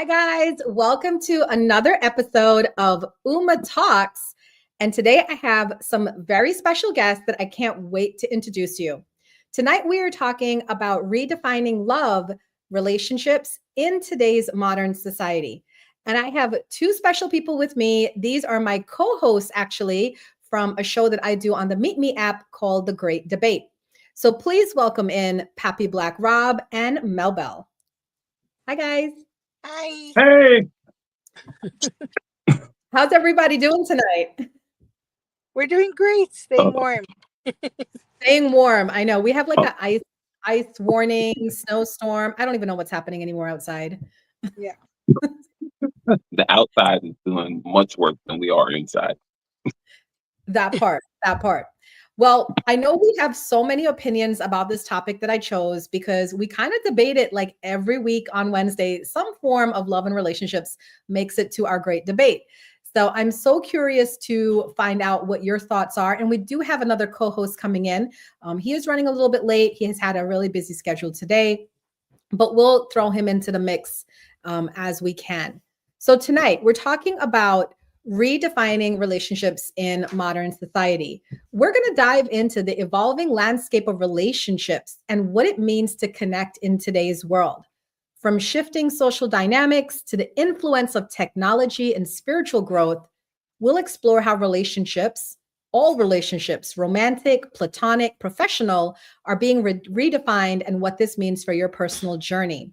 Hi, guys. Welcome to another episode of Uma Talks. And today I have some very special guests that I can't wait to introduce you. Tonight we are talking about redefining love relationships in today's modern society. And I have two special people with me. These are my co hosts, actually, from a show that I do on the Meet Me app called The Great Debate. So please welcome in Pappy Black Rob and Mel Bell. Hi, guys. Hi. Hey, How's everybody doing tonight? We're doing great. Staying warm. Staying warm. I know we have like Oh. an ice warning, snowstorm. I don't even know what's happening anymore outside. Yeah. The outside is doing much work than we are inside. That part. Well, I know we have so many opinions about this topic that I chose because we kind of debate it like every week on Wednesday. Some form of love and relationships makes it to our great debate. So I'm so curious to find out what your thoughts are. And we do have another co-host coming in. He is running a little bit late. He has had a really busy schedule today, but we'll throw him into the mix as we can. So tonight we're talking about redefining relationships in modern society. We're going to dive into the evolving landscape of relationships and what it means to connect in today's world. From shifting social dynamics to the influence of technology and spiritual growth, we'll explore how relationships, all relationships, romantic, platonic, professional, are being redefined and what this means for your personal journey.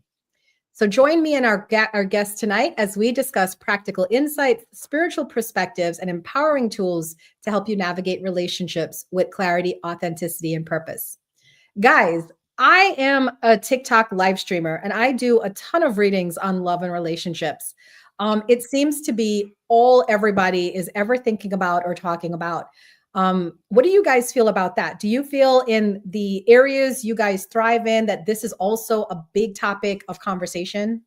So join me and our guests tonight as we discuss practical insights, spiritual perspectives, and empowering tools to help you navigate relationships with clarity, authenticity, and purpose. Guys, I am a TikTok live streamer and I do a ton of readings on love and relationships. It seems to be all everybody is ever thinking about or talking about. What do you guys feel about that? Do you feel in the areas you guys thrive in that this is also a big topic of conversation?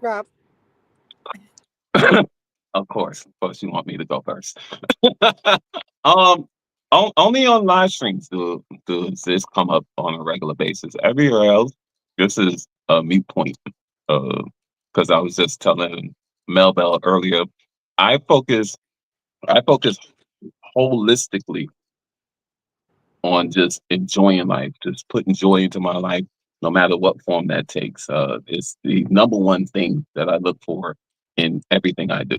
Rob. Of course, you want me to go first. Only on live streams does this come up on a regular basis. Everywhere else, this is a mute point. Because I was just telling Mel Bell earlier, I focus holistically on just enjoying life, just putting joy into my life, no matter what form that takes. It's the number one thing that I look for in everything I do.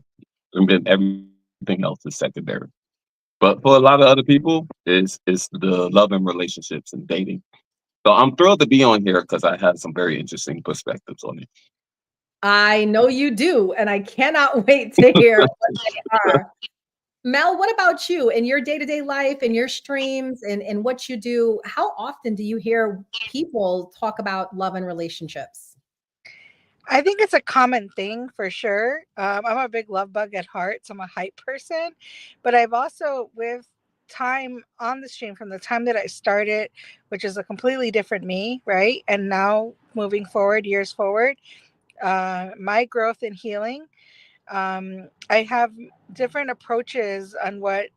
And then everything else is secondary. But for a lot of other people, it's the love and relationships and dating. So I'm thrilled to be on here because I have some very interesting perspectives on it. I know you do, and I cannot wait to hear what they are. Mel, what about you in your day-to-day life, in your streams, and what you do? How often do you hear people talk about love and relationships? I think it's a common thing for sure. I'm a big love bug at heart, so I'm a hype person. But I've also, with time on the stream, from the time that I started, which is a completely different me, right? And now moving forward, years forward, my growth and healing, I have different approaches on what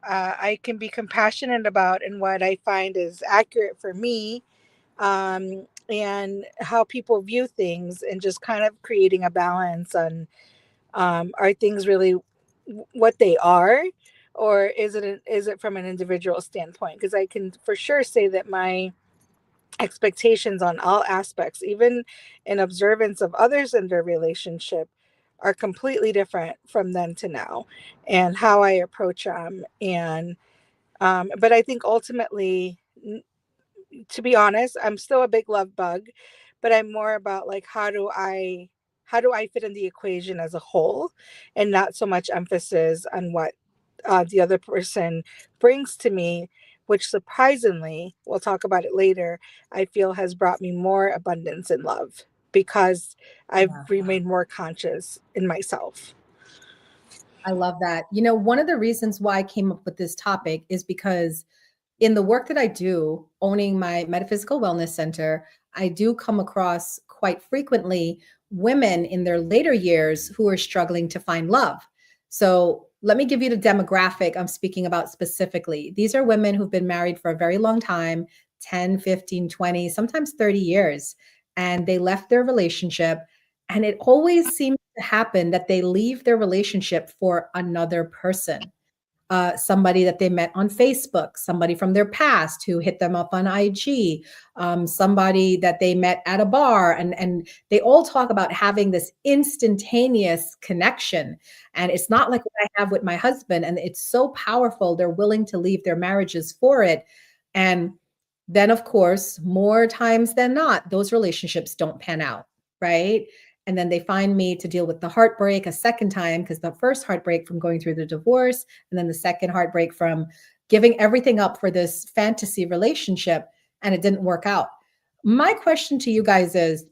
I can be compassionate about and what I find is accurate for me, and how people view things, and just kind of creating a balance on, are things really what they are, or is it from an individual standpoint? Because I can for sure say that my expectations on all aspects, even in observance of others in their relationship, are completely different from then to now, and how I approach them. And but I think ultimately, to be honest, I'm still a big love bug, but I'm more about like, how do I fit in the equation as a whole, and not so much emphasis on what the other person brings to me, which surprisingly, we'll talk about it later, I feel has brought me more abundance in love, because I've Yeah. remained more conscious in myself. I love that. You know, one of the reasons why I came up with this topic is because in the work that I do, owning my metaphysical wellness center, I do come across quite frequently women in their later years who are struggling to find love. So let me give you the demographic I'm speaking about specifically. These are women who've been married for a very long time, 10, 15, 20, sometimes 30 years. and they left their relationship. And it always seems to happen that they leave their relationship for another person, somebody that they met on Facebook, somebody from their past who hit them up on IG, somebody that they met at a bar, and they all talk about having this instantaneous connection. And it's not like what I have with my husband, and it's so powerful. They're willing to leave their marriages for it. And then, of course, more times than not, those relationships don't pan out, right? And then they find me to deal with the heartbreak a second time, because the first heartbreak from going through the divorce, and then the second heartbreak from giving everything up for this fantasy relationship, and it didn't work out. My question to you guys is,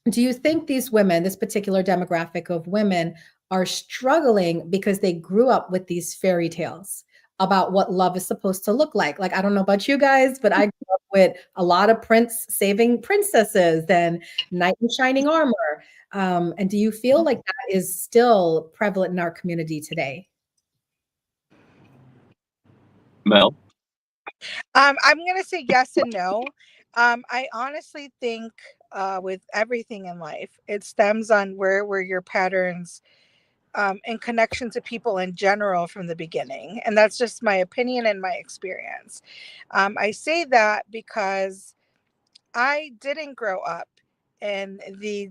do you think these women, this particular demographic of women, are struggling because they grew up with these fairy tales about what love is supposed to look like? Like, I don't know about you guys, but I grew up with a lot of prince saving princesses and knight in shining armor. And do you feel like that is still prevalent in our community today? Mel? I'm gonna say yes and no. I honestly think with everything in life, it stems on where were your patterns in connection to people in general from the beginning, and that's just my opinion and my experience. I say that because I didn't grow up in the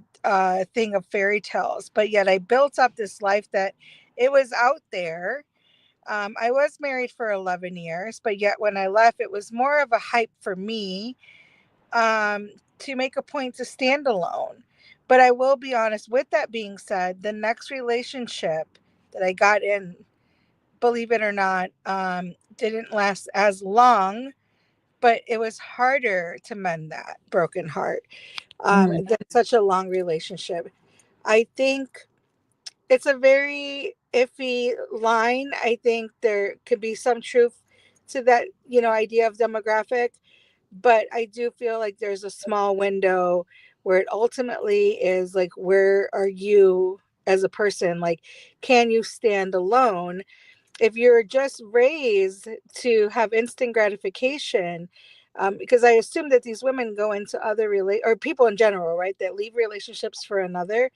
thing of fairy tales, but yet I built up this life that it was out there. I was married for 11 years, but yet when I left, it was more of a hype for me to make a point to stand alone. But I will be honest, with that being said, the next relationship that I got in, believe it or not, didn't last as long, but it was harder to mend that broken heart Mm, than such a long relationship. I think it's a very iffy line. I think there could be some truth to that, idea of demographic, but I do feel like there's a small window where it ultimately is like, where are you as a person? Like, can you stand alone? If you're just raised to have instant gratification, because I assume that these women go into other or people in general, right, that leave relationships for another,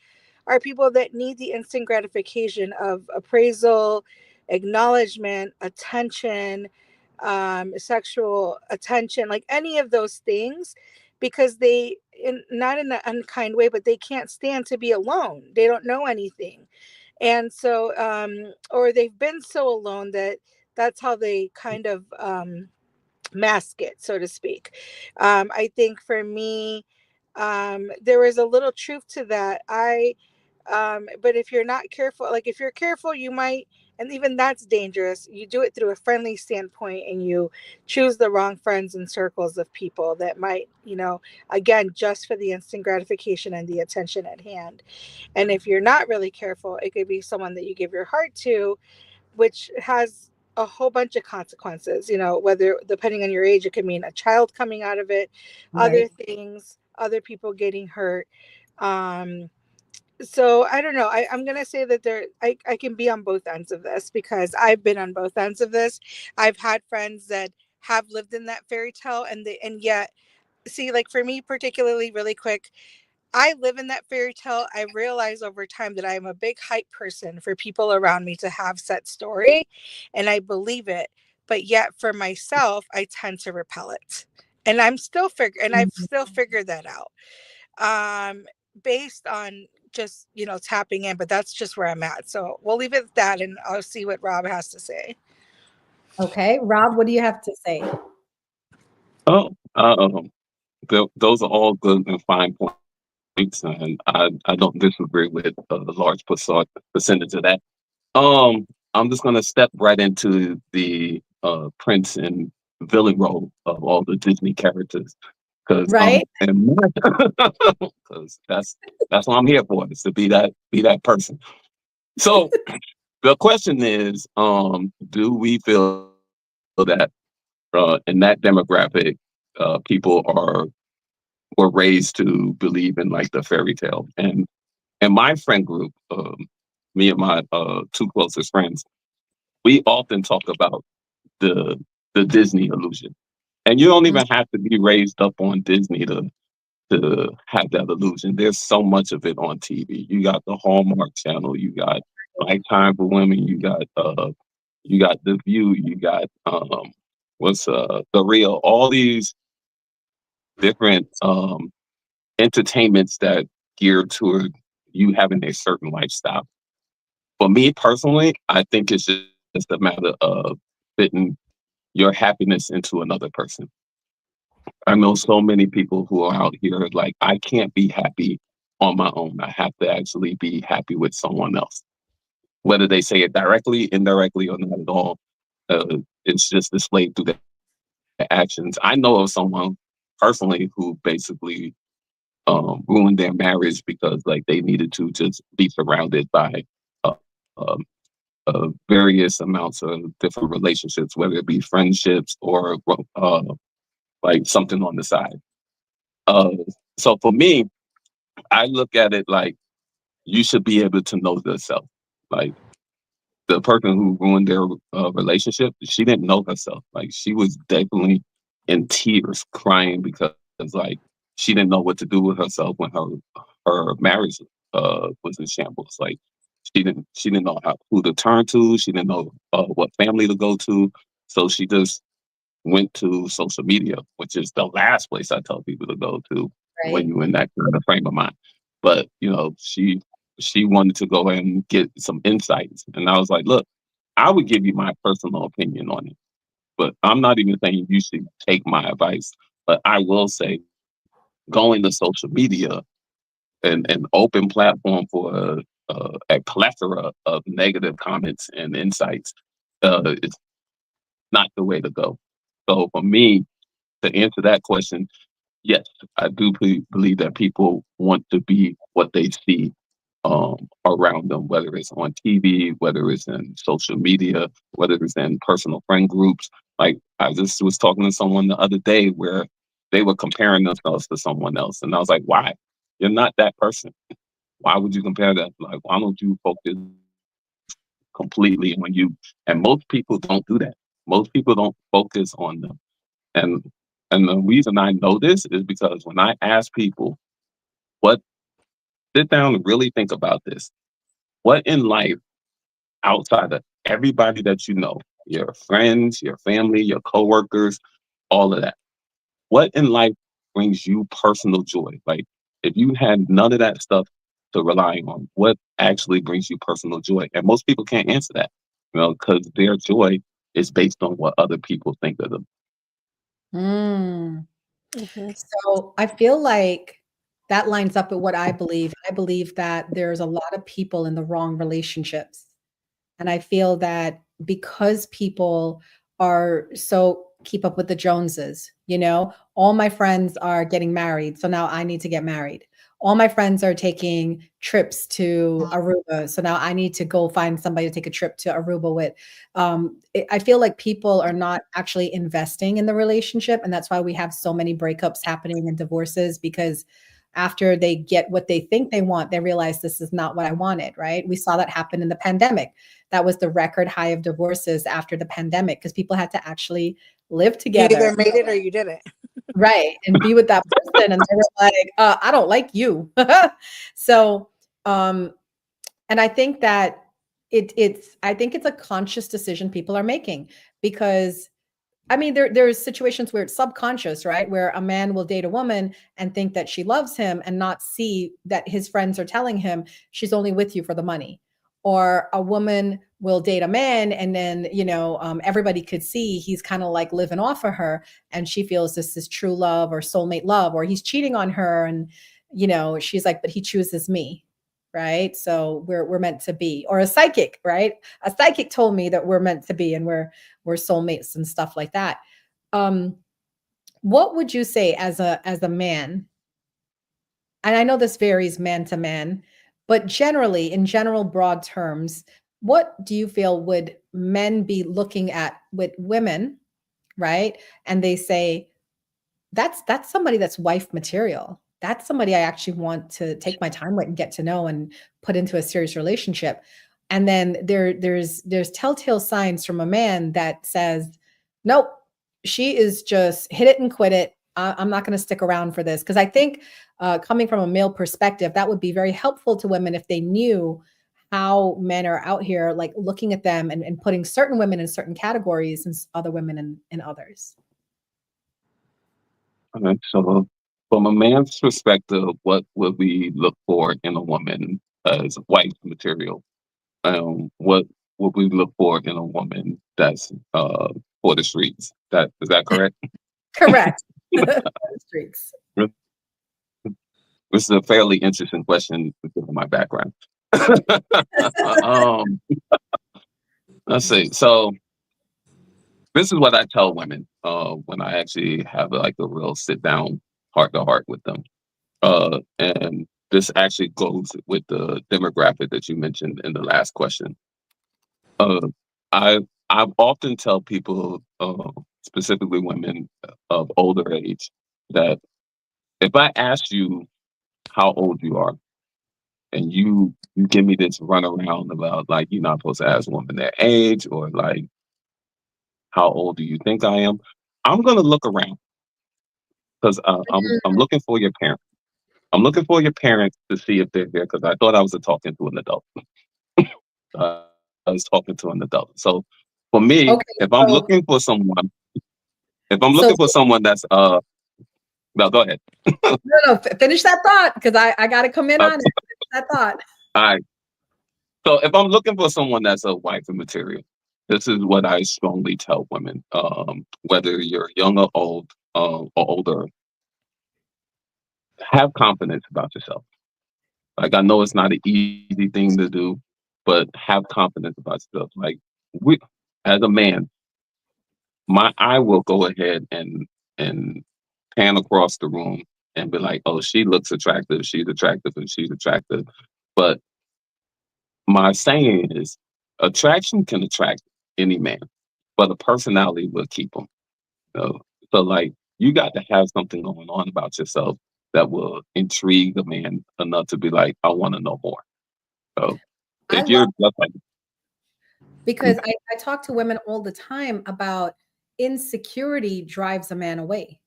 are people that need the instant gratification of appraisal, acknowledgement, attention, sexual attention, like any of those things, because not in an unkind way, but they can't stand to be alone. They don't know anything. And so, or they've been so alone that that's how they kind of mask it, so to speak. I think for me, there is a little truth to that. But if you're not careful, like if you're careful, you might, and even that's dangerous. You do it through a friendly standpoint and you choose the wrong friends and circles of people that might, again, just for the instant gratification and the attention at hand. And if you're not really careful, it could be someone that you give your heart to, which has a whole bunch of consequences, whether depending on your age, it could mean a child coming out of it, other right. things, other people getting hurt. So I don't know. I'm gonna say that I can be on both ends of this because I've been on both ends of this. I've had friends that have lived in that fairy tale, and yet, see, like for me particularly, really quick, I live in that fairy tale. I realize over time that I am a big hype person for people around me to have set story, and I believe it. But yet, for myself, I tend to repel it, and I've still figured that out, um, based on just tapping in. But that's just where I'm at. So we'll leave it at that, and I'll see what Rob has to say. Okay, Rob, what do you have to say? Oh, those are all good and fine points, and I don't disagree with a large percentage of that. I'm just gonna step right into the Prince and villain role of all the Disney characters because Right? because that's what I'm here for, is to be that person. So the question is, do we feel that in that demographic, people were raised to believe in like the fairy tale? And in my friend group, me and my two closest friends, we often talk about the Disney illusion. And you don't Mm, even have to be raised up on Disney to have that illusion. There's so much of it on TV. You got the Hallmark Channel, you got Lifetime for Women, you got The View, you got what's The Real, all these different entertainments that geared toward you having a certain lifestyle. For me personally, I think it's just a matter of fitting your happiness into another person. I know so many people who are out here like, I can't be happy on my own. I have to actually be happy with someone else. Whether they say it directly, indirectly, or not at all, it's just displayed through their actions. I know of someone personally who basically ruined their marriage because like they needed to just be surrounded by uh, um, various amounts of different relationships, whether it be friendships or like something on the side. Uh, so for me, I look at it like you should be able to know yourself. Like the person who ruined their relationship, she didn't know herself. Like she was definitely in tears, crying because like she didn't know what to do with herself when her marriage was in shambles. Like she didn't know who to turn to. She didn't know what family to go to. So she just went to social media, which is the last place I tell people to go to when Right. you're in that kind of frame of mind. But she wanted to go and get some insights, and I was like, look, I would give you my personal opinion on it, but I'm not even saying you should take my advice. But I will say, going to social media and an open platform for a plethora of negative comments and insights is not the way to go. So for me, to answer that question, yes, I do believe that people want to be what they see around them, whether it's on TV, whether it's in social media, whether it's in personal friend groups. Like I just was talking to someone the other day where they were comparing themselves to someone else, and I was like, "Why? You're not that person. Why would you compare that? Like, why don't you focus completely on you?" And most people don't do that. Most people don't focus on them. And and the reason I know this is because when I ask people, what sit down and really think about this. What in life outside of everybody that you know, your friends, your family, your coworkers, all of that, what in life brings you personal joy? Like if you had none of that stuff to rely on, what actually brings you personal joy? And most people can't answer that, because their joy is based on what other people think of them. Mm. Mhm. So I feel like that lines up with what I believe. I believe that there's a lot of people in the wrong relationships. And I feel that because people are so keep up with the Joneses, all my friends are getting married. So now I need to get married. All my friends are taking trips to Aruba. So now I need to go find somebody to take a trip to Aruba with. I feel like people are not actually investing in the relationship. And that's why we have so many breakups happening and divorces because after they get what they think they want, they realize this is not what I wanted, right? We saw that happen in the pandemic. That was the record high of divorces after the pandemic because people had to actually live You together, either made it or you didn't. right, and be with that person. And they were like, I don't like you. So, um, and I think that I think it's a conscious decision people are making because I mean, there's situations where it's subconscious, right? Where a man will date a woman and think that she loves him and not see that his friends are telling him she's only with you for the money. Or a woman will date a man and then, everybody could see he's kind of like living off of her and she feels this is true love or soulmate love, or he's cheating on her and, she's like, but he chooses me. Right. So we're meant to be, or a psychic, right? A psychic told me that we're meant to be and we're soulmates and stuff like that. Um, what would you say as a man? And I know this varies man to man, but generally, in general broad terms, what do you feel would men be looking at with women, right? And they say, that's somebody that's wife material. That's somebody I actually want to take my time with and get to know and put into a serious relationship. And then there's telltale signs from a man that says, nope, she is just hit it and quit it. I'm not going to stick around for this, because I think coming from a male perspective, that would be very helpful to women if they knew how men are out here like looking at them and putting certain women in certain categories and other women in others. All right. So, from a man's perspective, what would we look for in a woman as wife material? What would we look for in a woman that's for the streets? That is that correct? Correct. The streets. This is a fairly interesting question because of my background. um, let's see. So this is what I tell women when I actually have like a real sit down, heart to heart with them. And this actually goes with the demographic that you mentioned in the last question. Uh, I I've often tell people, specifically women of older age, that if I ask you how old you are, and you give me this runaround about like you're not supposed to ask women their age or like how old do you think I am, I'm gonna look around because I'm looking for your parents. I'm looking for your parents to see if they're there because I thought I was talking to an adult. Uh, I was talking to an adult. So for me, Okay, if I'm so looking for someone, if I'm so looking for someone that's no, go ahead. no, finish that thought, because I got to come in Uh, on it. Finish that thought. all right. So if I'm looking for someone that's a wife material, this is what I strongly tell women. Whether you're young or old, or older, have confidence about yourself. Like I know it's not an easy thing to do, but have confidence about yourself. Like we, as a man, my I will go ahead and pan across the room and be like, "Oh, she looks attractive. She's attractive, and she's attractive." But my saying is, attraction can attract any man, but a personality will keep them. You know? So, like, you got to have something going on about yourself that will intrigue a man enough to be like, "I want to know more." So, I if you're love, just like, because I talk to women all the time about insecurity drives a man away.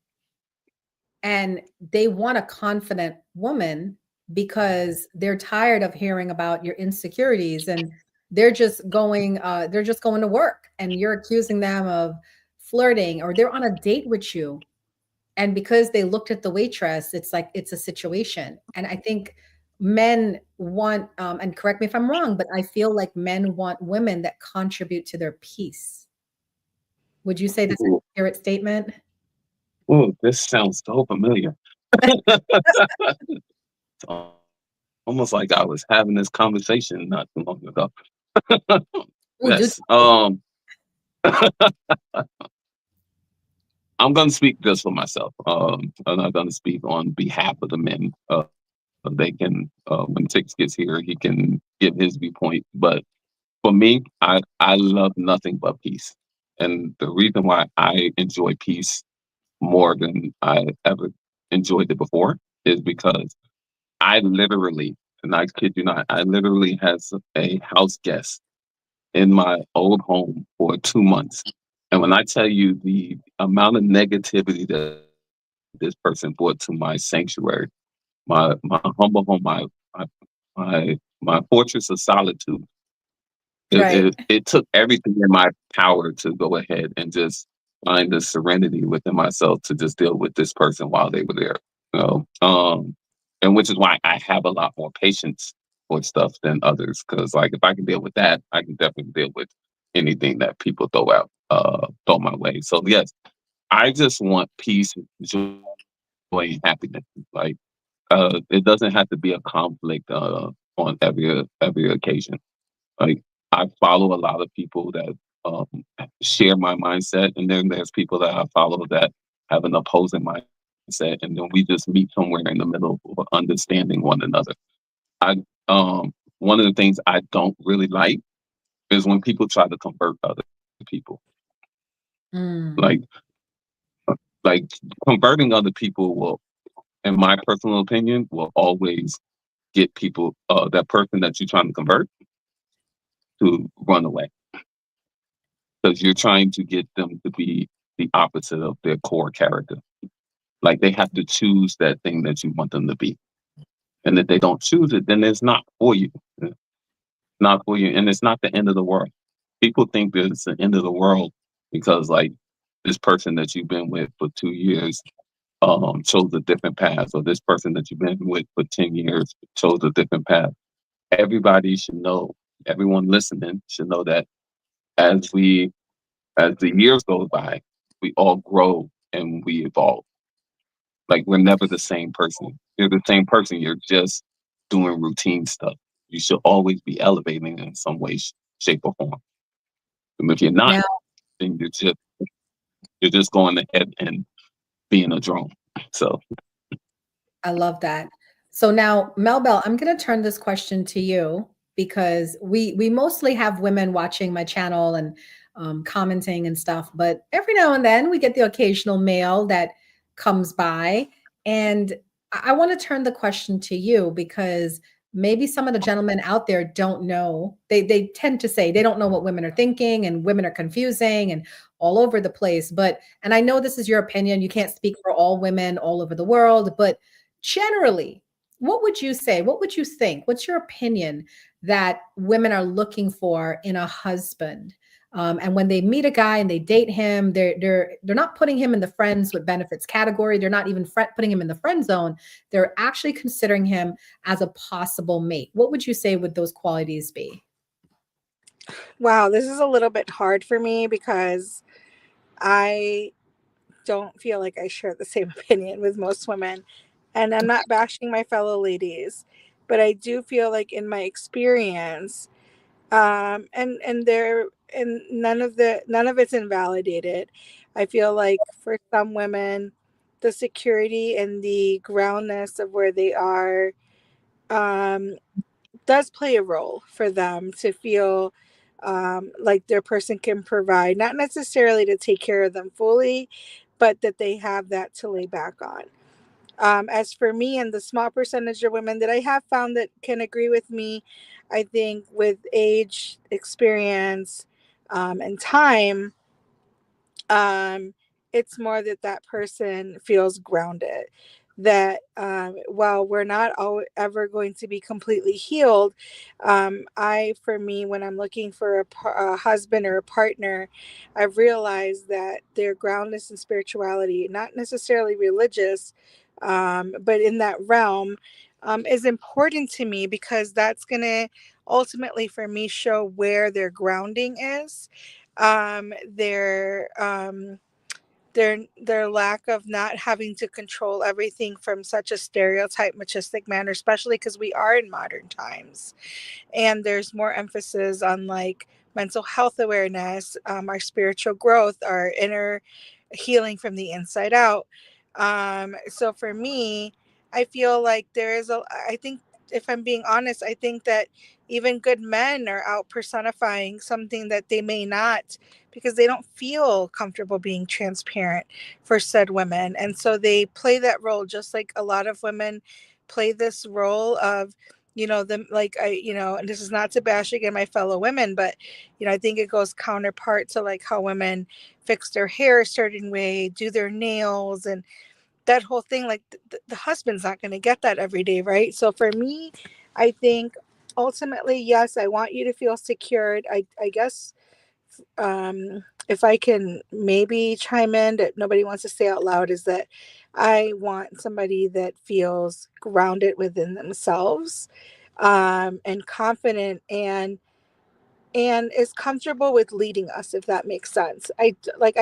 And they want a confident woman because they're tired of hearing about your insecurities, and they're just going to work, and you're accusing them of flirting, or they're on a date with you, and because they looked at the waitress, it's like it's a situation. And I think men want, and correct me if I'm wrong, but I feel like men want women that contribute to their peace. Would you say that's an "Ooh, accurate statement? ooh, this sounds so familiar." It's almost like I was having this conversation not too long ago. Ooh, do Yes. I'm going to speak just for myself. I'm not going to speak on behalf of the men. They can, when Tix gets here, he can give his viewpoint. But for me, I love nothing but peace. And the reason why I enjoy peace more than I ever enjoyed it before is because I literally, and I kid you not, I literally has a house guest in my old home for 2 months. And when I tell you the amount of negativity that this person brought to my sanctuary, my humble home, my my fortress of solitude, right. it took everything in my power to go ahead and just find the serenity within myself to just deal with this person while they were there. You know, and which is why I have a lot more patience for stuff than others. Because like if I can deal with that, I can definitely deal with anything that people throw my way. So yes, I just want peace, joy, and happiness. Like it doesn't have to be a conflict on every occasion. Like I follow a lot of people that um, share my mindset, and then there's people that I follow that have an opposing mindset, and then we just meet somewhere in the middle of understanding one another. I One of the things I don't really like is when people try to convert other people. Mm. Like like converting other people will, in my personal opinion, will always get people that person that you're trying to convert to run away because you're trying to get them to be the opposite of their core character. Like they have to choose that thing that you want them to be. And if they don't choose it, then it's not for you. It's not for you. And it's not the end of the world. People think that it's the end of the world because like this person that you've been with for 2 years chose a different path, or this person that you've been with for 10 years chose a different path. Everybody should know, everyone listening should know that as as the years go by, we all grow and we evolve. Like we're never the same person. You're the same person. You're just doing routine stuff. You should always be elevating in some way, shape, or form. And if you're not, Now, then you're just going ahead and being a drone. So I love that. So now, Melbell, I'm going to turn this question to you because we mostly have women watching my channel and commenting and stuff, but every now and then we get the occasional male that comes by, and I want to turn the question to you because maybe some of the gentlemen out there don't know. They tend to say they don't know what women are thinking, and women are confusing and all over the place. But and I know this is your opinion. You can't speak for all women all over the world, but generally, what would you say? What would you think? What's your opinion that women are looking for in a husband? And when they meet a guy and they date him, they're not putting him in the friends with benefits category. They're not even putting him in the friend zone. They're actually considering him as a possible mate. What would you say would those qualities be? Wow, this is a little bit hard for me because I don't feel like I share the same opinion with most women. And I'm not bashing my fellow ladies, but I do feel like in my experience, and there and none of it's invalidated. I feel like for some women, the security and the groundness of where they are um, does play a role for them to feel like their person can provide, not necessarily to take care of them fully, but that they have that to lay back on. As for me and the small percentage of women that I have found that can agree with me, I think with age, experience, and time, um, it's more that that person feels grounded. That while we're not ever going to be completely healed, for me, when I'm looking for a husband or a partner, I've realized that their groundedness and spirituality, not necessarily religious, but in that realm, is important to me because that's going to ultimately, for me, show where their grounding is, their lack of not having to control everything from such a stereotype machistic manner, especially because we are in modern times and there's more emphasis on like mental health awareness, our spiritual growth, our inner healing from the inside out. So for me, I feel like I think, if I'm being honest, I think that even good men are out personifying something that they may not, because they don't feel comfortable being transparent for said women. And so they play that role, just like a lot of women play this role of, them, like, and this is not to bash again my fellow women, but I think it goes counterpart to like how women fix their hair a certain way, do their nails, and that whole thing. Like the husband's not going to get that every day, right? So for me, I think ultimately, yes, I want you to feel secured. I guess, if I can maybe chime in that nobody wants to say out loud, is that I want somebody that feels grounded within themselves, and confident, and is comfortable with leading us, if that makes sense. I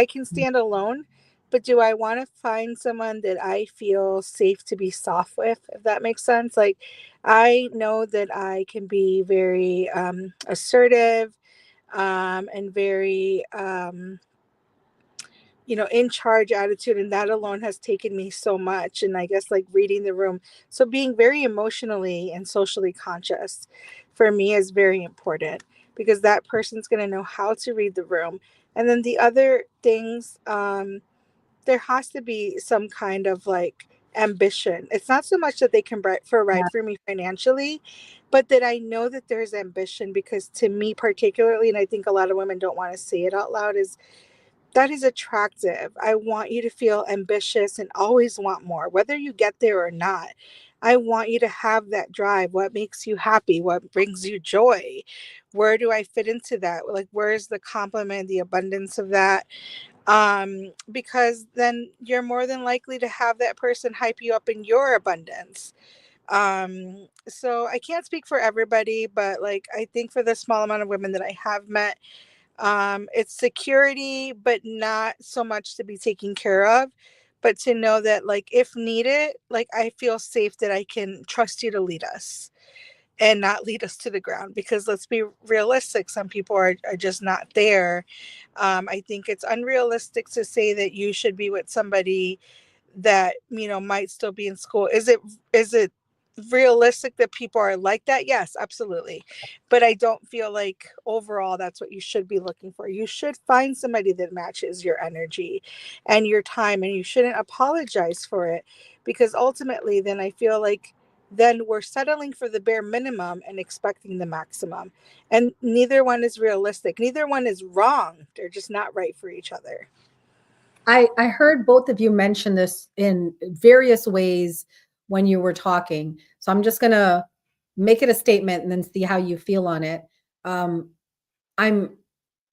can stand alone, but do I want to find someone that I feel safe to be soft with, if that makes sense? Like, I know that I can be very assertive, and very in charge attitude, and that alone has taken me so much. And I guess like reading the room, so being very emotionally and socially conscious for me is very important, because that person's going to know how to read the room. And then the other things, there has to be some kind of like ambition. It's not so much that they can provide for me financially, but that I know that there's ambition. Because to me particularly, and I think a lot of women don't want to say it out loud, is that is attractive. I want you to feel ambitious and always want more, whether you get there or not. I want you to have that drive. What makes you happy? What brings you joy? Where do I fit into that? Like, where's the complement, the abundance of that? Because then you're more than likely to have that person hype you up in your abundance. So I can't speak for everybody, but like, I think for the small amount of women that I have met, it's security, but not so much to be taken care of, but to know that, like, if needed, like, I feel safe that I can trust you to lead us and not lead us to the ground. Because let's be realistic, some people are just not there. I think it's unrealistic to say that you should be with somebody that, you know, might still be in school. Is it realistic that people are like that? Yes, absolutely. But I don't feel like overall that's what you should be looking for. You should find somebody that matches your energy and your time, and you shouldn't apologize for it, because ultimately then I feel like then we're settling for the bare minimum and expecting the maximum. And neither one is realistic. Neither one is wrong. They're just not right for each other. I heard both of you mention this in various ways when you were talking. So I'm just going to make it a statement and then see how you feel on it. Um, I'm,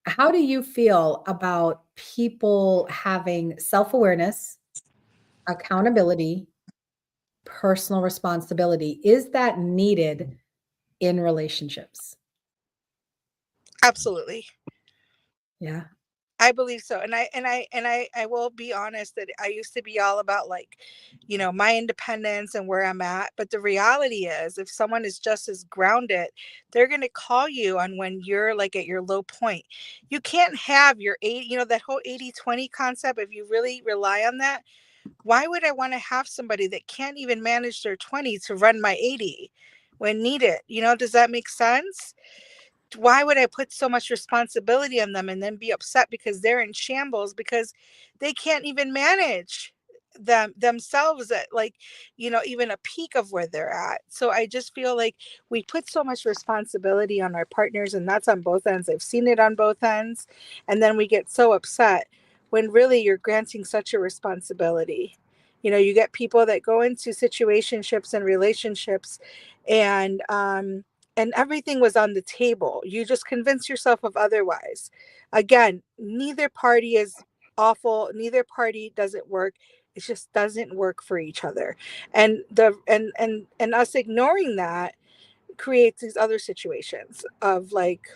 how do you feel about people having self-awareness, accountability, personal responsibility? Is that needed in relationships? Absolutely. Yeah. I believe so. And I will be honest that I used to be all about, like, you know, my independence and where I'm at. But the reality is, if someone is just as grounded, they're going to call you on when you're like at your low point. You can't have your 80, you know, that whole 80/20 concept. If you really rely on that, why would I want to have somebody that can't even manage their 20 to run my 80 when needed? You know, does that make sense? Why would I put so much responsibility on them and then be upset because they're in shambles because they can't even manage themselves at, like, you know, even a peak of where they're at. So I just feel like we put so much responsibility on our partners, and that's on both ends. I've seen it on both ends. And then we get so upset when really you're granting such a responsibility. You know, you get people that go into situationships and relationships, and everything was on the table. You just convince yourself of otherwise. Again, neither party is awful, neither party doesn't work. It just doesn't work for each other. And us ignoring that creates these other situations of, like,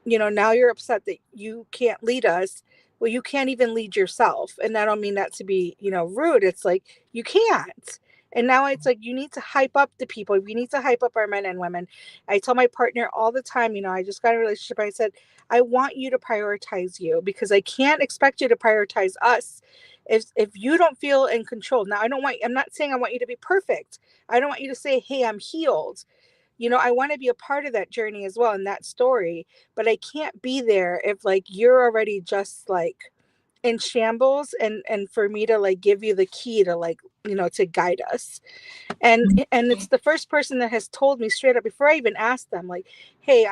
you know, now you're upset that you can't lead us. Well, you can't even lead yourself. And I don't mean that to be, you know, rude. It's like, you can't. And now it's like, you need to hype up the people. We need to hype up our men and women. I tell my partner all the time, you know, I just got a relationship. I said, I want you to prioritize you, because I can't expect you to prioritize us if you don't feel in control. Now, I'm not saying I want you to be perfect. I don't want you to say, hey, I'm healed. You know, I want to be a part of that journey as well, in that story, but I can't be there if, like, you're already just like in shambles, and for me to like give you the key to, like, you know, to guide us. And it's the first person that has told me straight up before I even asked them, like, hey,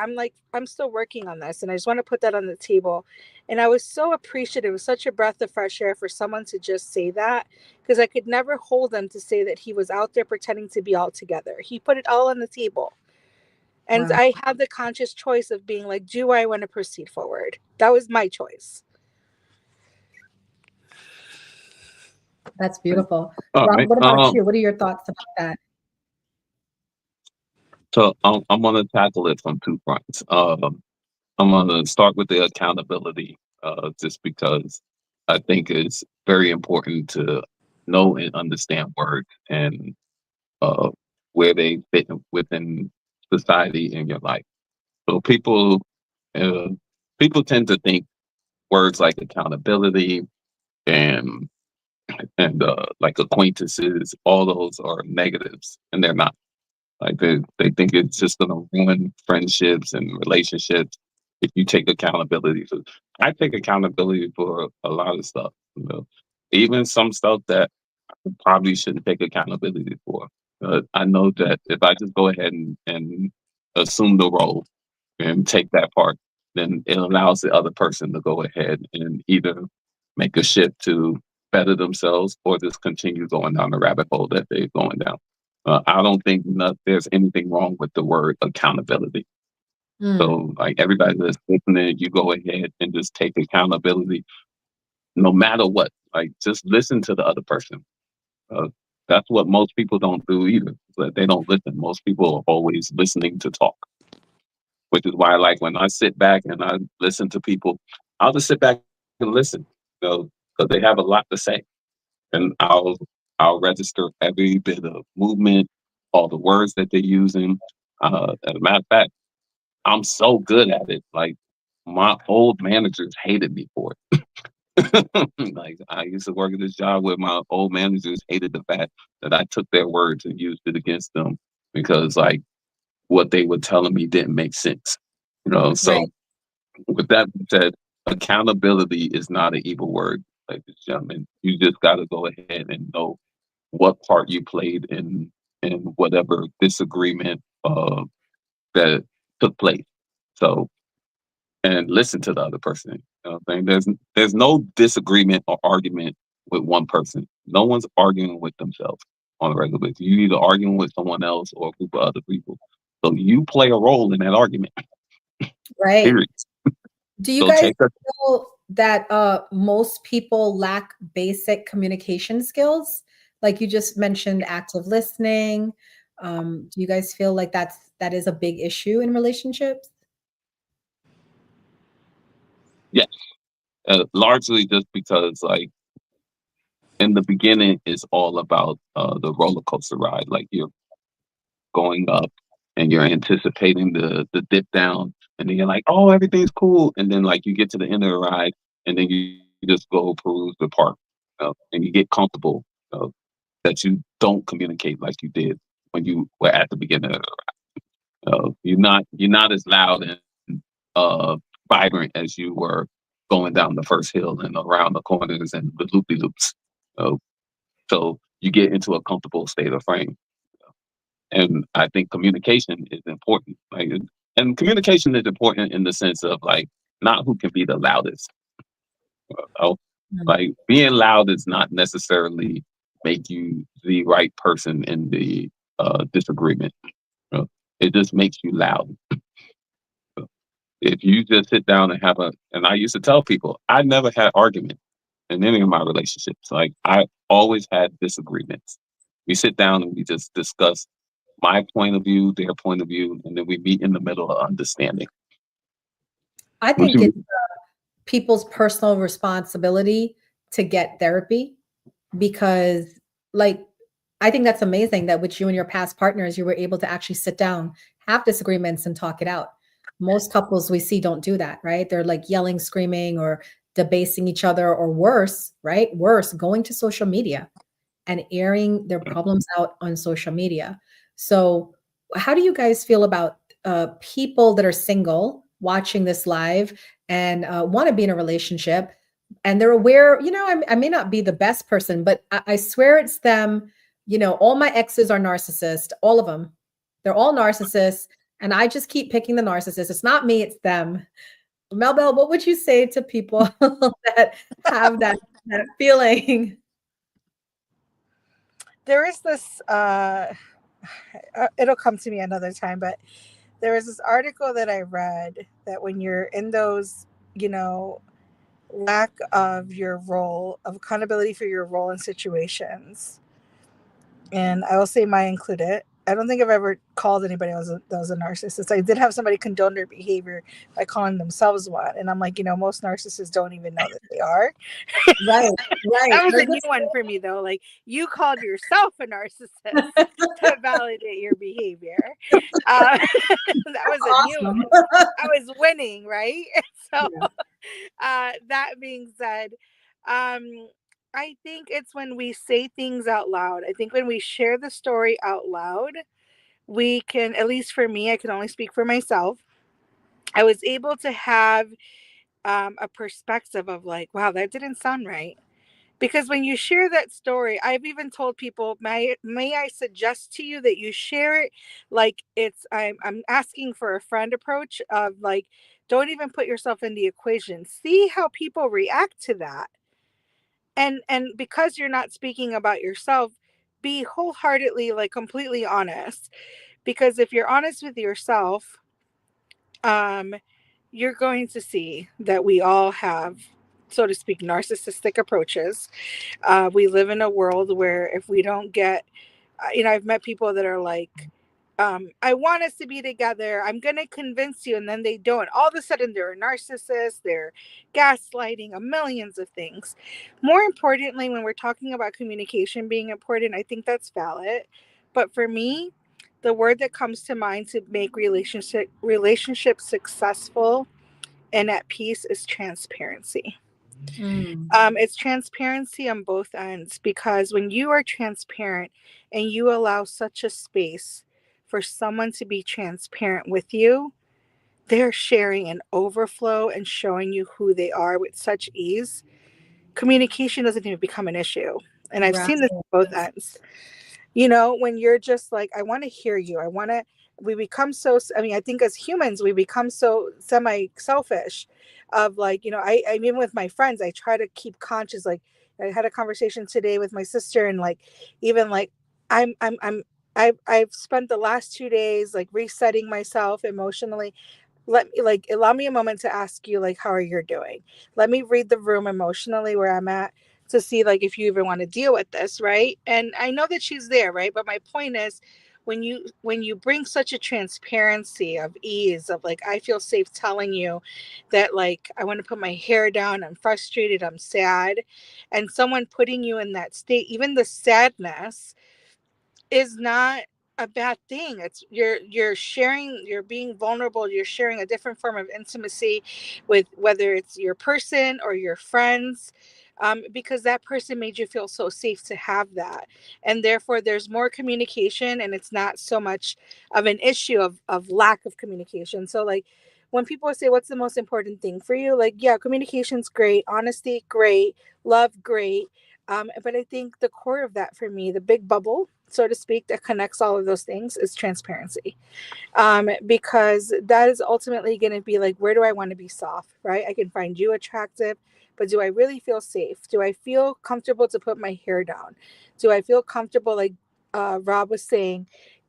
I'm still working on this, and I just want to put that on the table. And I was so appreciative. It was such a breath of fresh air for someone to just say that, because I could never hold them to say that he was out there pretending to be all together. He put it all on the table. And Wow. I had the conscious choice of being like, do I want to proceed forward? That was my choice. That's beautiful. All Rob, right. what about you? What are your thoughts about that? So I'm gonna tackle it from two fronts. I'm gonna start with the accountability, just because I think it's very important to know and understand words and uh, where they fit within society in your life. So uh, people tend to think words like accountability and like acquaintances, all those are negatives, and they're not. Like they think it's just gonna ruin friendships and relationships if you take accountability. So I take accountability for a lot of stuff, you know, even some stuff that I probably shouldn't take accountability for. I know that if I just go ahead and assume the role and take that part, then it allows the other person to go ahead and either make a shift to better themselves or just continue going down the rabbit hole that they're going down. I don't think there's anything wrong with the word accountability. Mm, So, like everybody that's listening, you go ahead and just take accountability, no matter what. Like, just listen to the other person. Uh, that's what most people don't do either. But they don't listen. Most people are always listening to talk, which is why, like, when I sit back and I listen to people, I'll just sit back and listen, because they have a lot to say, and I'll register every bit of movement, all the words that they're using. As a matter of fact, I'm so good at it. Like, my old managers hated me for it. Like, I used to work at this job where my old managers hated the fact that I took their words and used it against them because, like, what they were telling me didn't make sense. right. So with that being said, accountability is not an evil word, ladies and gentlemen. You just got to go ahead and know what part you played in whatever disagreement that took place. So, and listen to the other person. You know what I'm saying? There's no disagreement or argument with one person. No one's arguing with themselves on a regular basis. You either arguing with someone else or a group of other people. So you play a role in that argument. Right. Period. Do you So guys take a feel that most people lack basic communication skills? Like you just mentioned active listening. Do you guys feel like that is a big issue in relationships? yes. Largely just because, like, in the beginning, it's all about the roller coaster ride. Like, you're going up and you're anticipating the dip down, and then you're like, oh, everything's cool. And then, like, you get to the end of the ride, and then you just go peruse the park, and you get comfortable that you don't communicate like you did when you were at the beginning of the ride. You're not as loud and uh, vibrant as you were going down the first hill and around the corners and the loopy loops. Uh, so you get into a comfortable state of frame. And I think communication is important. And communication is important in the sense of, like, not who can be the loudest. Oh, Mm. like, being loud does not necessarily make you the right person in the disagreement. Uh, it just makes you loud. If you just sit down and and I used to tell people, I never had argument in any of my relationships. Like, I always had disagreements. We sit down and we just discuss my point of view, their point of view, and then we meet in the middle of understanding. I What think you it's people's personal responsibility to get therapy because, like, I think that's amazing that with you and your past partners, you were able to actually sit down, have disagreements, and talk it out. Most couples we see don't do that, right? They're like yelling, screaming, or debasing each other, or worse, right? Worse, going to social media and airing their problems out on social media. So, how do you guys feel about people that are single watching this live and want to be in a relationship? And they're aware, I may not be the best person, but I swear it's them. All my exes are narcissists, all of them. They're all narcissists. And I just keep picking the narcissist. It's not me, it's them. Melbell, what would you say to people that have that feeling? There is this it'll come to me another time, but there was this article that I read that when you're in those, you know, lack of your role, of accountability for your role in situations, and I will say mine included. I don't think I've ever called anybody that was a narcissist. I did have somebody condone their behavior by calling themselves one, and I'm like, most narcissists don't even know that they are. Right, right. That was a There's new one for me, though. Like, you called yourself a narcissist to validate your behavior. That was a new awesome. one. I was winning, right? So, Yeah. that being said, um, I think it's when we say things out loud. I think when we share the story out loud, we can, at least for me, I can only speak for myself. I was able to have a perspective of like, wow, that didn't sound right. Because when you share that story, I've even told people, may I suggest to you that you share it like I'm asking for a friend approach of like, don't even put yourself in the equation. See how people react to that. And because you're not speaking about yourself, be wholeheartedly, like, completely honest. Because if you're honest with yourself, um you're going to see that we all have, so to speak, narcissistic approaches. We live in a world where if we don't get, I've met people that are like, I want us to be together. I'm going to convince you. And then they don't. All of a sudden, they're a narcissist. They're gaslighting, millions of things. More importantly, when we're talking about communication being important, I think that's valid. But for me, the word that comes to mind to make relationships successful and at peace is transparency. Mm. It's transparency on both ends, because when you are transparent and you allow such a space for someone to be transparent with you, they're sharing an overflow and showing you who they are with such ease. Communication doesn't even become an issue. And I've Right. seen this on both ends. When you're just like, I want to hear you. We become so, I mean, I think as humans, we become so semi selfish of like, I mean, with my friends, I try to keep conscious. Like, I had a conversation today with my sister, and like, even like, I've spent the last 2 days like resetting myself emotionally. Allow me a moment to ask you, like, how are you doing? Let me read the room emotionally where I'm at, to see like if you even want to deal with this, right? And I know that she's there, right? But my point is, when you bring such a transparency of ease, of like, I feel safe telling you that, like, I want to put my hair down, I'm frustrated, I'm sad, and someone putting you in that state, even the sadness is not a bad thing. It's you're sharing, you're being vulnerable, you're sharing a different form of intimacy with, whether it's your person or your friends, because that person made you feel so safe to have that, and therefore there's more communication, and it's not so much of an issue of lack of communication. So like, when people say what's the most important thing for you, like, yeah, communication's great, honesty great, love great, but I think the core of that for me, the big bubble, so to speak, that connects all of those things is transparency. Because that is ultimately going to be like, where do I want to be soft, right? I can find you attractive, but do I really feel safe? Do I feel comfortable to put my hair down? Do I feel comfortable, like Rob was saying,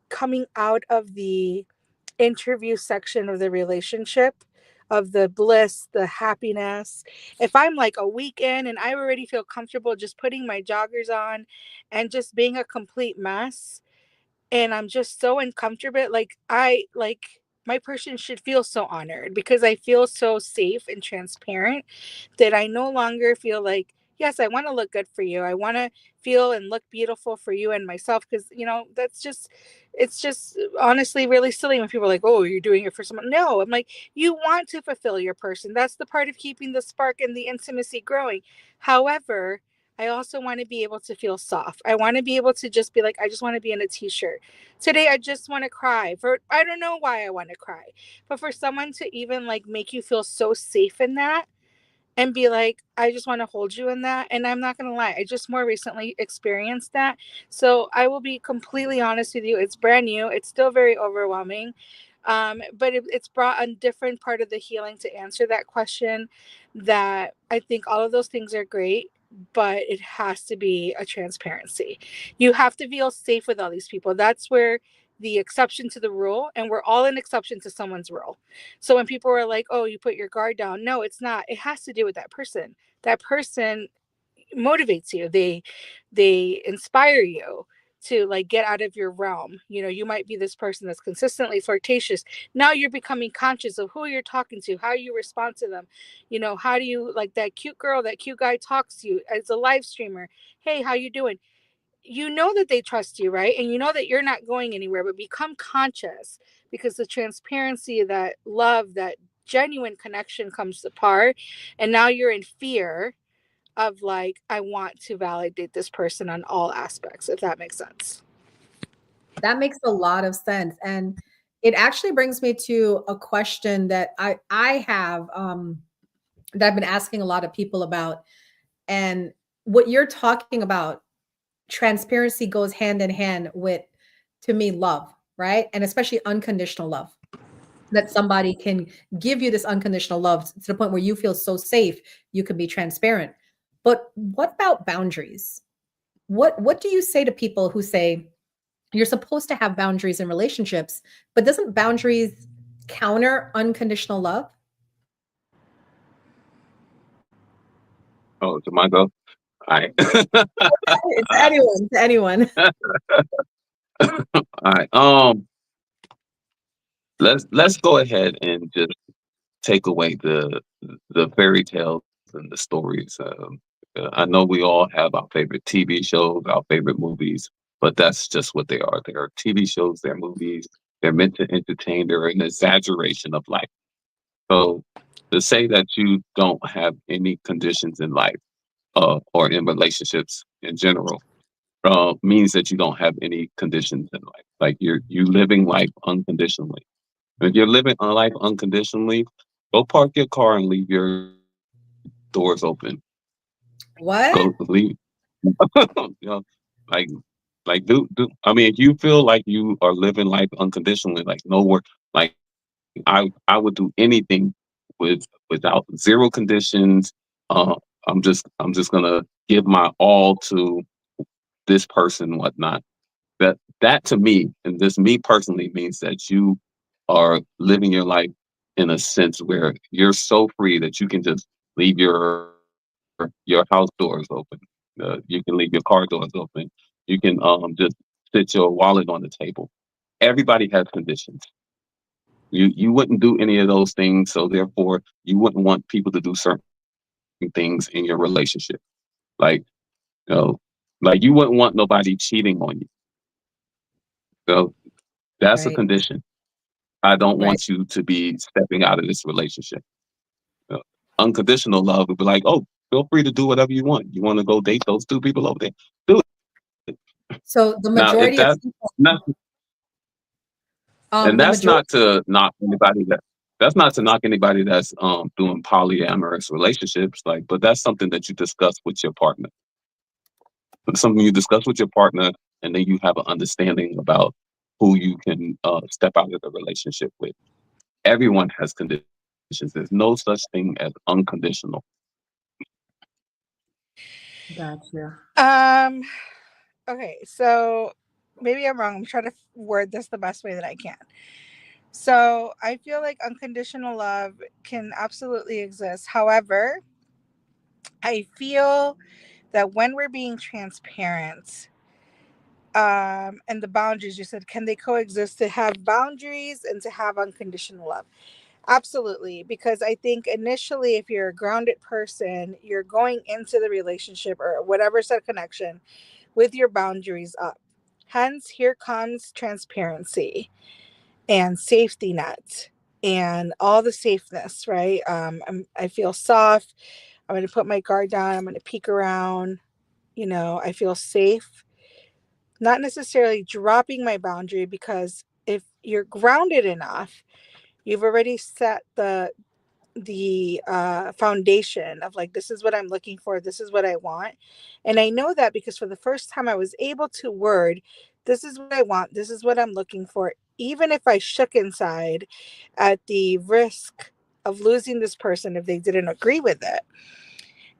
coming out of the interview section of the relationship, of the bliss, the happiness? If I'm like a week in and I already feel comfortable just putting my joggers on and just being a complete mess, and I'm just so uncomfortable, like, my person should feel so honored because I feel so safe and transparent, that I no longer feel like, yes, I want to look good for you. I want to feel and look beautiful for you and myself, because it's just honestly really silly when people are like, oh, you're doing it for someone. No, I'm like, you want to fulfill your person. That's the part of keeping the spark and the intimacy growing. However, I also want to be able to feel soft. I want to be able to just be like, I just want to be in a t-shirt. Today, I just want to cry. I don't know why I want to cry. But for someone to even like make you feel so safe in that, and be like, I just want to hold you in that. And I'm not going to lie, I just more recently experienced that. So I will be completely honest with you. It's brand new. It's still very overwhelming. But it's brought a different part of the healing to answer that question, that I think all of those things are great, but it has to be a transparency. You have to feel safe with all these people. That's where the exception to the rule, and we're all an exception to someone's rule. So when people are like, oh, you put your guard down, no, it's not. It has to do with that person. That person motivates you. They inspire you to like get out of your realm. You might be this person that's consistently flirtatious. Now you're becoming conscious of who you're talking to, how you respond to them. How do you, like, that cute girl, that cute guy talks to you as a live streamer. Hey, how you doing? That they trust you, right? And that you're not going anywhere, but become conscious, because the transparency, that love, that genuine connection comes to part. And now you're in fear of like, I want to validate this person on all aspects, if that makes sense. That makes a lot of sense. And it actually brings me to a question that I have that I've been asking a lot of people about. And what you're talking about, transparency, goes hand in hand with, to me, love, right? And especially unconditional love. That somebody can give you this unconditional love to the point where you feel so safe, you can be transparent. But what about boundaries? What do you say to people who say you're supposed to have boundaries in relationships, but doesn't boundaries counter unconditional love? Oh, to my go. All right. To anyone, to anyone. All right. Let's go ahead and just take away the fairy tales and the stories. I know we all have our favorite TV shows, our favorite movies, but that's just what they are. They are TV shows, they're movies. They're meant to entertain. They're an exaggeration of life. So to say that you don't have any conditions in life, or in relationships in general, means that you don't have any conditions in life. Like you living life unconditionally. If you're living a life unconditionally, go park your car and leave your doors open. What? Go leave. You know, like do. I mean, if you feel like you are living life unconditionally, like no work, like I would do anything without zero conditions. Uh, I'm just gonna give my all to this person, whatnot. That to me, and this me personally, means that you are living your life in a sense where you're so free that you can just leave your house doors open. You can leave your car doors open. You can just sit your wallet on the table. Everybody has conditions. You wouldn't do any of those things, so therefore you wouldn't want people to do certain things in your relationship. Like, you know, like you wouldn't want nobody cheating on you. So that's a Right, condition. I don't right. want you to be stepping out of this relationship. Uh, Unconditional love would be like, oh, feel free to do whatever you want. You want to go date those two people over there, do it. So the Now, if majority of that's people, not, and the that's majority, not to knock anybody that's not to knock anybody that's doing polyamorous relationships, like, but that's something that you discuss with your partner. Something you discuss with your partner, and then you have an understanding about who you can step out of the relationship with. Everyone has conditions. There's no such thing as unconditional. gotcha. Um, okay, so maybe I'm wrong. I'm trying to word this the best way that I can. So I feel like unconditional love can absolutely exist. However, I feel that when we're being transparent, and the boundaries, you said, can they coexist, to have boundaries and to have unconditional love? Absolutely, because I think initially, if you're a grounded person, you're going into the relationship or whatever set connection with your boundaries up. Hence, here comes transparency and safety net and all the safeness, right? I feel soft. I'm going to put my guard down. I'm going to peek around. I feel safe, not necessarily dropping my boundary, because if you're grounded enough, you've already set the foundation of, like, this is what I'm looking for, this is what I want. And I know that because for the first time I was able to word, this is what I want, this is what I'm looking for, even if I shook inside at the risk of losing this person if they didn't agree with it.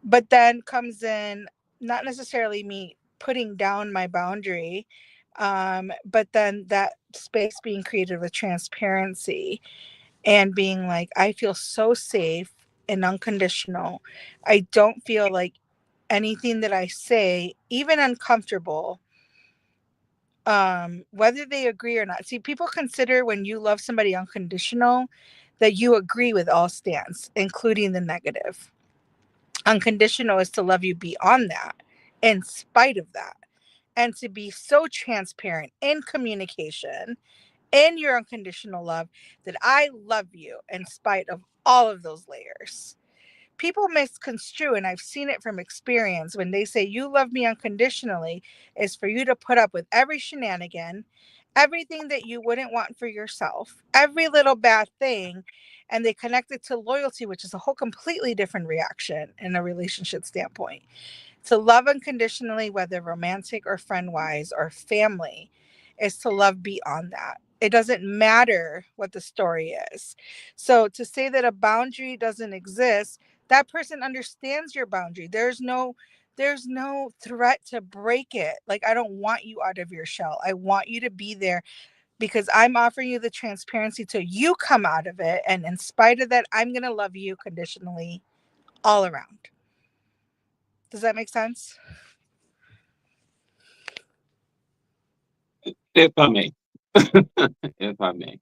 But then comes in, not necessarily me putting down my boundary, but then that space being created with transparency and being like, I feel so safe and unconditional. I don't feel like anything that I say, even uncomfortable, whether they agree or not. See, people consider when you love somebody unconditional that you agree with all stance, including the negative. Unconditional is to love you beyond that, in spite of that, and to be so transparent in communication in your unconditional love that I love you in spite of all of those layers. People misconstrue, and I've seen it from experience, when they say you love me unconditionally, is for you to put up with every shenanigan, everything that you wouldn't want for yourself, every little bad thing. And they connect it to loyalty, which is a whole completely different reaction in a relationship standpoint. To love unconditionally, whether romantic or friend wise or family, is to love beyond that. It doesn't matter what the story is. So to say that a boundary doesn't exist That person understands your boundary. There's no threat to break it. Like, I don't want you out of your shell. I want you to be there because I'm offering you the transparency till you come out of it. And in spite of that, I'm going to love you conditionally all around. Does that make sense? If I may, if I may,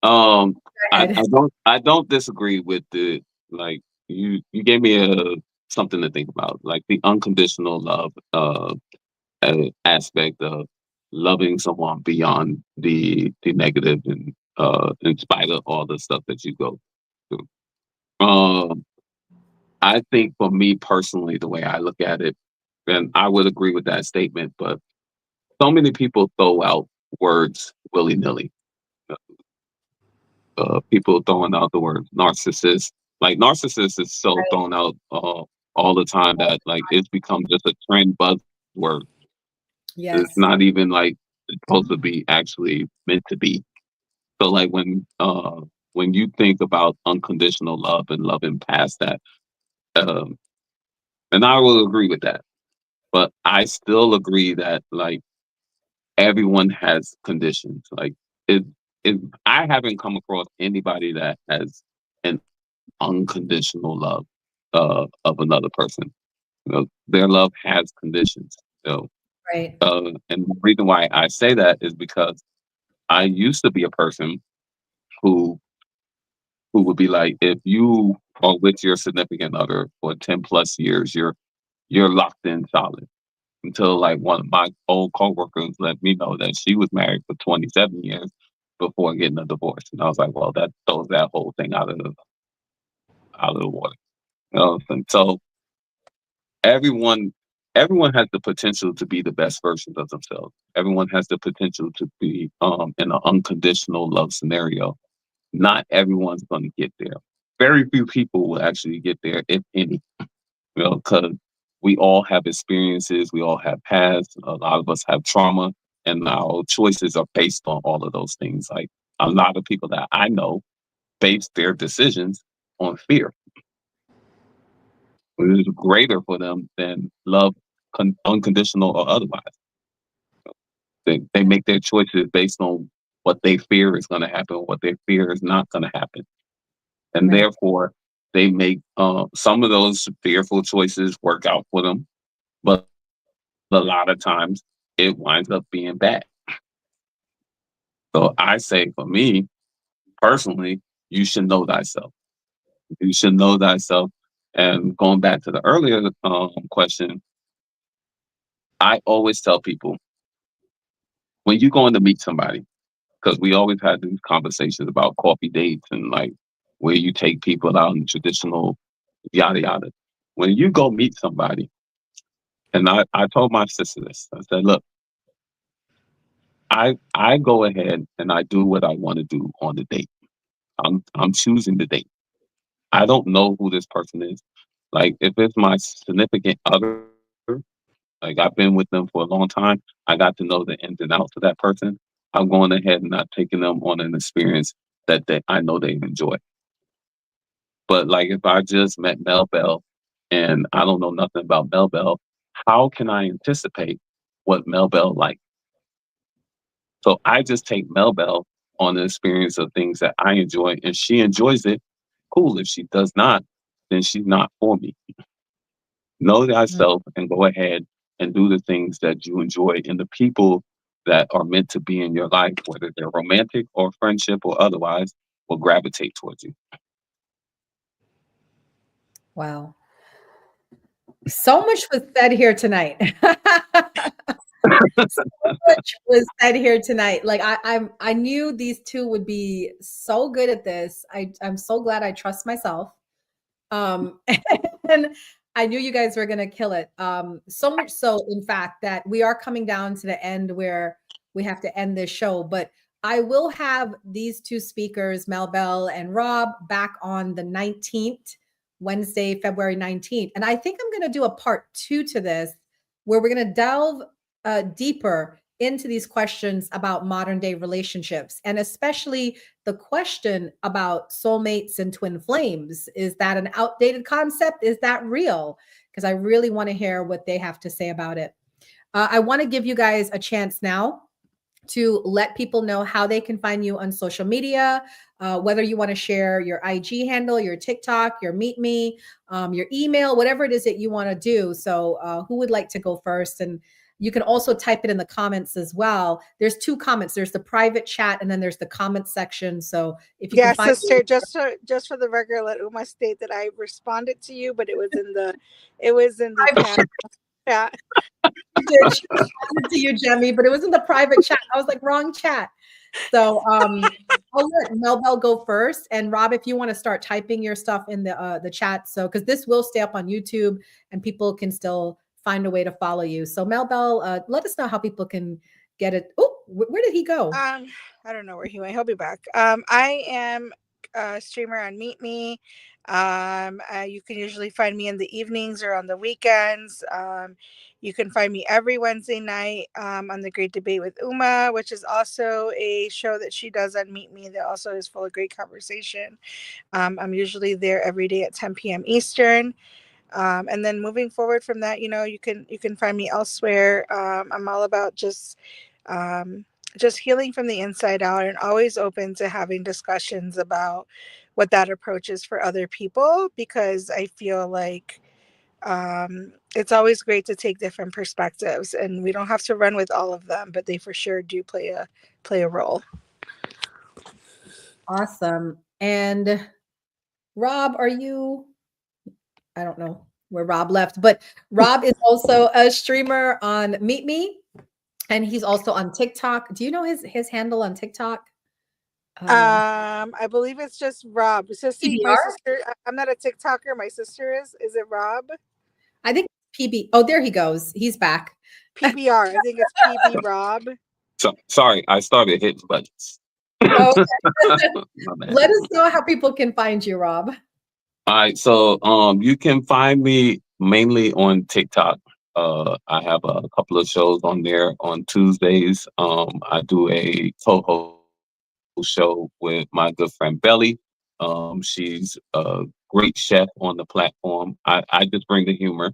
um, I don't disagree with the, like, you gave me a something to think about, like the unconditional love aspect of loving someone beyond the negative and in spite of all the stuff that you go through. Um, I think for me personally, the way I look at it, and I would agree with that statement, but so many people throw out words willy nilly. People throwing out the word narcissist. Like narcissist is so Right. thrown out all the time that like it's become just a trend buzzword. It's Yes. not even like it's supposed to be actually meant to be. So like when you think about unconditional love and loving past that, um, and I will agree with that. But I still agree that like everyone has conditions. Like it, it I haven't come across anybody that has an unconditional love of another person. You know, their love has conditions. So, Right. and the reason why I say that is because I used to be a person who would be like, if you are with your significant other for 10 plus years, you're locked in solid. Until like one of my old coworkers let me know that she was married for 27 years before getting a divorce, and I was like, well, that throws that whole thing out of the water. You know? And so everyone everyone has the potential to be the best version of themselves. Everyone has the potential to be in an unconditional love scenario. Not everyone's going to get there. Very few people will actually get there, if any. You know, because we all have experiences, we all have pasts. A lot of us have trauma, and our choices are based on all of those things. Like a lot of people that I know base their decisions on fear, which is greater for them than love, unconditional or otherwise. They make their choices based on what they fear is going to happen, what they fear is not going to happen. And Right. therefore, they make some of those fearful choices work out for them. But a lot of times, it winds up being bad. So I say for me, personally, you should know thyself. You should know thyself. And going back to the earlier question, I always tell people when you're going to meet somebody, because we always had these conversations about coffee dates and like where you take people out in traditional yada yada. When you go meet somebody, and I told my sister this, I said, look, I go ahead and I do what I want to do on the date. I'm choosing the date. I don't know who this person is. Like if it's my significant other, like I've been with them for a long time, I got to know the ins and outs of that person. I'm going ahead and not taking them on an experience that I know they enjoy. But like if I just met Mel Bell and I don't know nothing about Mel Bell, how can I anticipate what Mel Bell like? So I just take Mel Bell on the experience of things that I enjoy, and she enjoys it. Cool. If she does not, then she's not for me. Know Mm. thyself and go ahead and do the things that you enjoy, and the people that are meant to be in your life, whether they're romantic or friendship or otherwise, will gravitate towards you. Wow. So much was said here tonight. So much was said here tonight. Like I knew these two would be so good at this. I'm so glad I trust myself. Um, and I knew you guys were gonna kill it. So much so, in fact, that we are coming down to the end where we have to end this show. But I will have these two speakers, Mel Bell and Rob, back on the 19th, Wednesday, February 19th. And I think I'm gonna do a part two to this where we're gonna delve deeper into these questions about modern day relationships, and especially the question about soulmates and twin flames. Is that an outdated concept? Is that real? Because I really want to hear what they have to say about it. I want to give you guys a chance now to let people know how they can find you on social media, whether you want to share your IG handle, your TikTok, your Meet Me, your email, whatever it is that you want to do. So who would like to go first? And you can also type it in the comments as well. There's 2 comments. There's the private chat and then there's the comment section. So if you Yeah, can find sister, just for the record, let Uma state that I responded to you, but it was in the past chat. you did. She responded to you, Jemmy, but it was in the private chat. I was like, wrong chat. So I'll let Mel Bell go first. And Rob, if you want to start typing your stuff in the chat. So because this will stay up on YouTube and people can still find a way to follow you. So Mel Bell, let us know how people can get it. Oh, where did he go? I don't know where he went. He'll be back. I am a streamer on Meet Me. You can usually find me in the evenings or on the weekends. You can find me every Wednesday night on the Great Debate with Uma, which is also a show that she does on Meet Me that also is full of great conversation. I'm usually there every day at 10 p.m. Eastern. And then moving forward from that, you can find me elsewhere. I'm all about just healing from the inside out and always open to having discussions about what that approach is for other people, because I feel like it's always great to take different perspectives, and we don't have to run with all of them, but they for sure do play a role. Awesome. And Rob, I don't know where Rob left, but Rob is also a streamer on Meet Me. And he's also on TikTok. Do you know his handle on TikTok? I believe it's just Rob. Sissy, my PBR? sister. I'm not a TikToker. My sister is. Is it Rob? I think PB. Oh, there he goes. He's back. PBR. I think it's PB Rob. So, sorry, I started hitting buttons. Okay. My bad. Let us know how people can find you, Rob. All right, so you can find me mainly on TikTok. I have a couple of shows on there on Tuesdays. I do a co-host show with my good friend Belly. She's a great chef on the platform. I just bring the humor.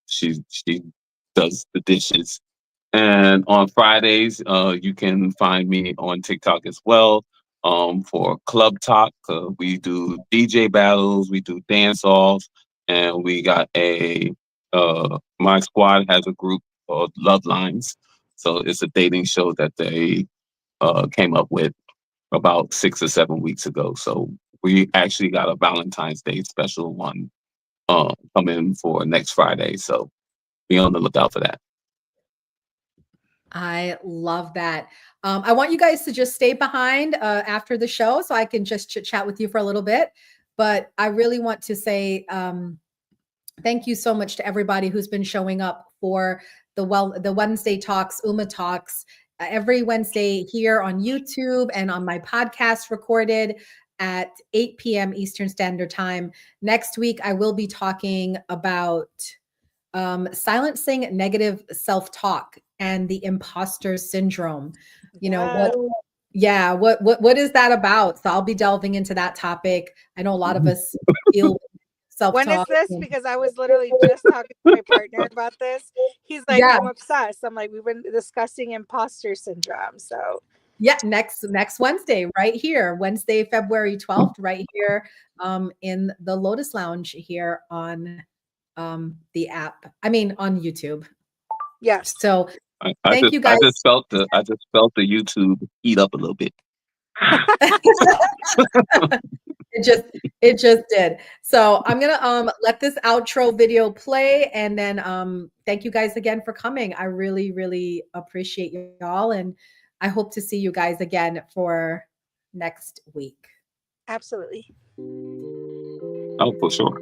She does the dishes. And on Fridays, you can find me on TikTok as well for Club Talk. We do DJ battles, we do dance offs, and we got my squad has a group called Love Lines. So it's a dating show that they came up with about 6 or 7 weeks ago. So we actually got a Valentine's Day special one coming for next Friday. So be on the lookout for that. I love that. I want you guys to just stay behind after the show so I can just chit chat with you for a little bit. But I really want to say thank you so much to everybody who's been showing up for the Wednesday talks, Uma Talks, every Wednesday here on YouTube and on my podcast recorded at 8 p.m. Eastern Standard Time. Next week, I will be talking about silencing negative self-talk and the imposter syndrome. You know, what is that about? So I'll be delving into that topic. I know a lot of us feel self-talk. When is this? Because I was literally just talking to my partner about this. He's like, I'm obsessed. I'm like, we've been discussing imposter syndrome. So yeah, next Wednesday, right here, Wednesday, February 12th, right here in the Lotus Lounge here on the app. I mean, on YouTube. Yes. So thank you guys. I just felt the YouTube heat up a little bit. It just did. So I'm gonna let this outro video play, and then thank you guys again for coming. I really, really appreciate y'all, and I hope to see you guys again for next week. Absolutely. Oh, for sure.